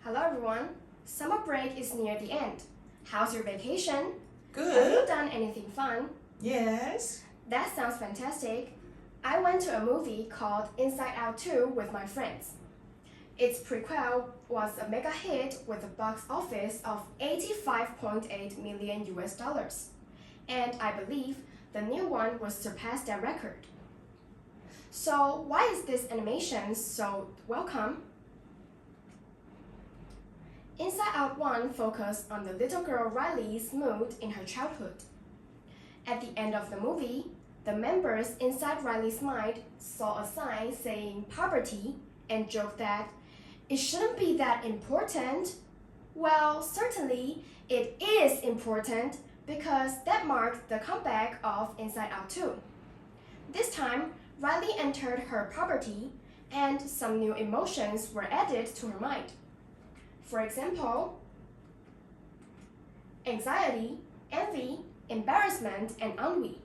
Hello everyone. Summer break is near the end. How's your vacation? Have you Good. done anything fun? Yes. That sounds fantastic. I went to a movie called Inside Out 2 with my friends. Its prequel was a mega hit with a box office of 85.8 million US dollars. And I believe the new one will surpass that record. So why is this animation so welcome? Inside Out 1 focused on the little girl Riley's mood in her childhood. At the end of the movie, the members inside Riley's mind saw a sign saying poverty and joked that it shouldn't be that important. Well, certainly it is important because that marked the comeback of Inside Out 2. This time, Riley entered her poverty and some new emotions were added to her mind. For example, anxiety, envy, embarrassment, and ennui.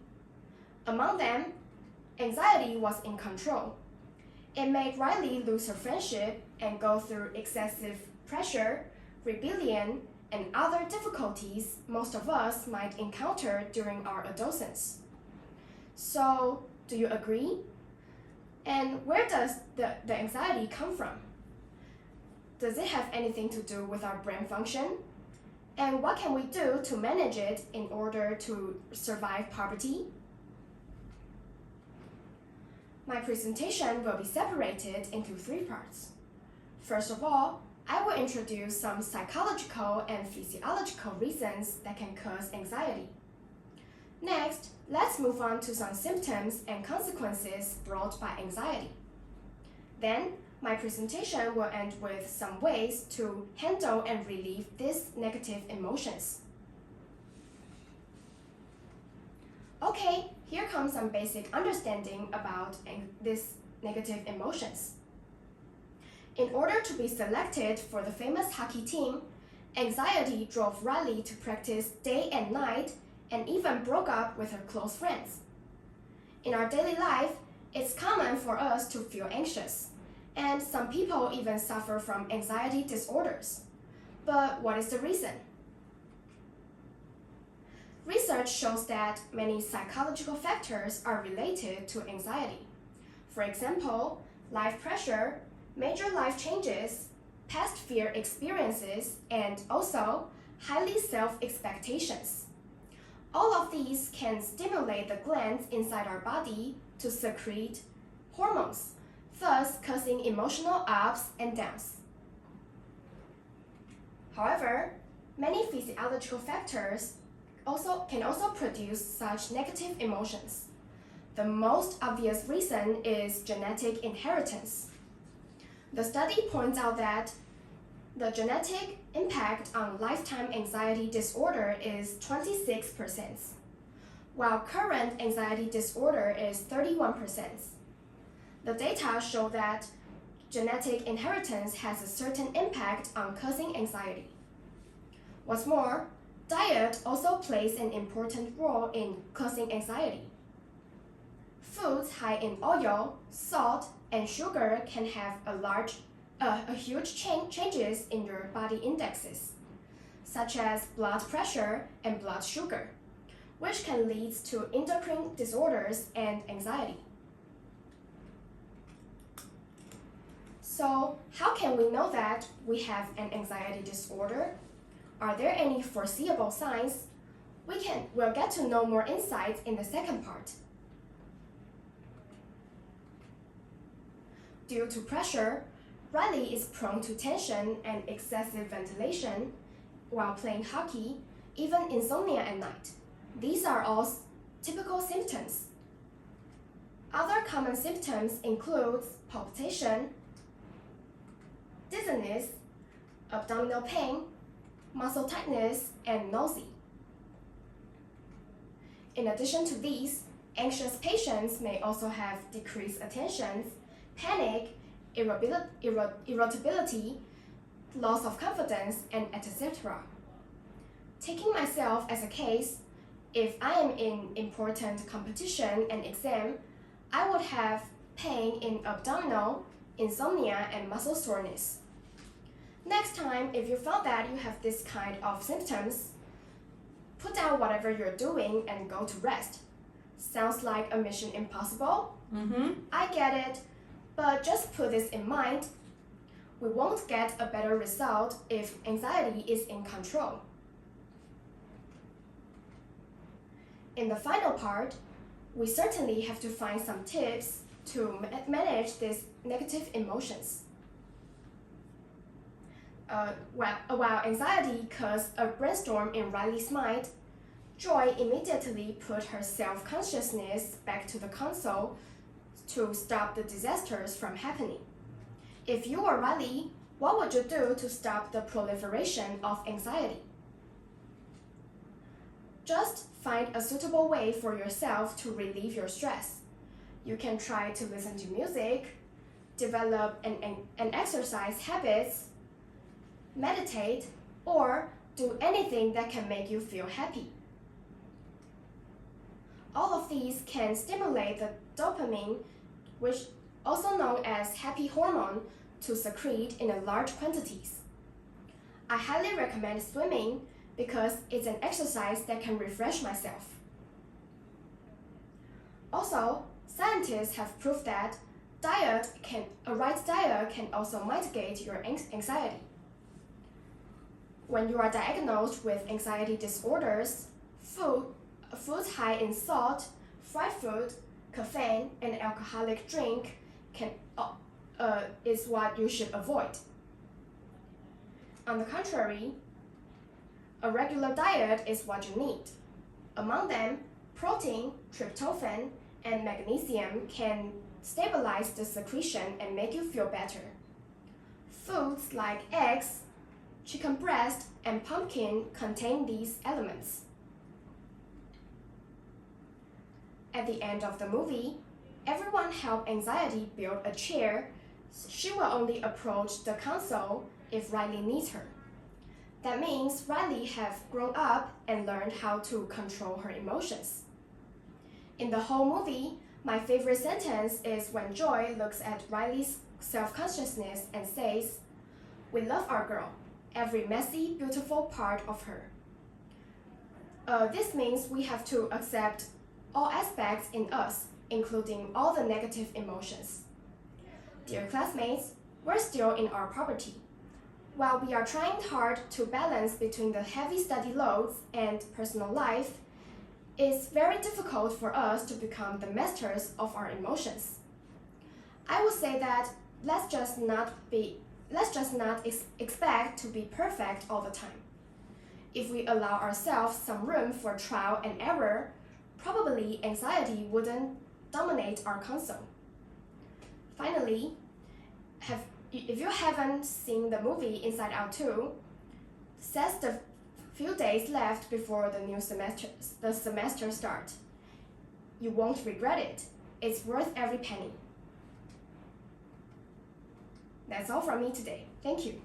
Among them, anxiety was in control. It made Riley lose her friendship and go through excessive pressure, rebellion, and other difficulties most of us might encounter during our adolescence. So, do you agree? And where does the anxiety come from? Does it have anything to do with our brain function? And what can we do to manage it in order to survive poverty? My presentation will be separated into 3 parts. First of all, I will introduce some psychological and physiological reasons that can cause anxiety. Next, let's move on to some symptoms and consequences brought by anxiety. Then, my presentation will end with some ways to handle and relieve these negative emotions. Okay, here comes some basic understanding about these negative emotions. In order to be selected for the famous hockey team, anxiety drove Riley to practice day and night and even broke up with her close friends. In our daily life, it's common for us to feel anxious, and some people even suffer from anxiety disorders. But what is the reason? Research shows that many psychological factors are related to anxiety. For example, life pressure, major life changes, past fear experiences, and also highly self-expectations. All of these can stimulate the glands inside our body to secrete hormones, thus causing emotional ups and downs. However, many physiological factors can also produce such negative emotions. The most obvious reason is genetic inheritance. The study points out that the genetic impact on lifetime anxiety disorder is 26%, while current anxiety disorder is 31%. The data show that genetic inheritance has a certain impact on causing anxiety. What's more, diet also plays an important role in causing anxiety. Foods high in oil, salt, and sugar can have huge changes in your body indexes, such as blood pressure and blood sugar, which can lead to endocrine disorders and anxiety. So, how can we know that we have an anxiety disorder? Are there any foreseeable signs? We'll get to know more insights in the second part. Due to pressure, Riley is prone to tension and excessive ventilation while playing hockey, even insomnia at night. These are all typical symptoms. Other common symptoms include palpitation, dizziness, abdominal pain, muscle tightness, and nausea. In addition to these, anxious patients may also have decreased attention, panic, irritability, loss of confidence, and etc. Taking myself as a case, if I am in important competition and exam, I would have pain in abdominal, insomnia, and muscle soreness. Next time, if you found that you have this kind of symptoms, put down whatever you're doing and go to rest. Sounds like a mission impossible? I get it, but just put this in mind. We won't get a better result if anxiety is in control. In the final part, we certainly have to find some tips to manage these negative emotions. While anxiety caused a brainstorm in Riley's mind, Joy immediately put her self-consciousness back to the console to stop the disasters from happening. If you were Riley, what would you do to stop the proliferation of anxiety? Just find a suitable way for yourself to relieve your stress. You can try to listen to music, develop an exercise habits, meditate, or do anything that can make you feel happy. All of these can stimulate the dopamine, which also known as happy hormone, to secrete in large quantities. I highly recommend swimming because it's an exercise that can refresh myself. Also, scientists have proved that a right diet can also mitigate your anxiety. When you are diagnosed with anxiety disorders, foods high in salt, fried food, caffeine, and alcoholic drink is what you should avoid. On the contrary, a regular diet is what you need. Among them, protein, tryptophan, and magnesium can stabilize the secretion and make you feel better. Foods like eggs, chicken breast, and pumpkin contain these elements. At the end of the movie, everyone helped anxiety build a chair. She will only approach the console if Riley needs her. That means Riley has grown up and learned how to control her emotions. In the whole movie, my favorite sentence is when Joy looks at Riley's self-consciousness and says, "We love our girl, every messy, beautiful part of her." This means we have to accept all aspects in us, including all the negative emotions. Dear classmates, we're still in our puberty. While we are trying hard to balance between the heavy study loads and personal life, it's very difficult for us to become the masters of our emotions. I would say that let's just not expect to be perfect all the time. If we allow ourselves some room for trial and error, probably anxiety wouldn't dominate our console. Finally, if you haven't seen the movie Inside Out 2, seize the few days left before the semester starts. You won't regret it. It's worth every penny. That's all from me today. Thank you.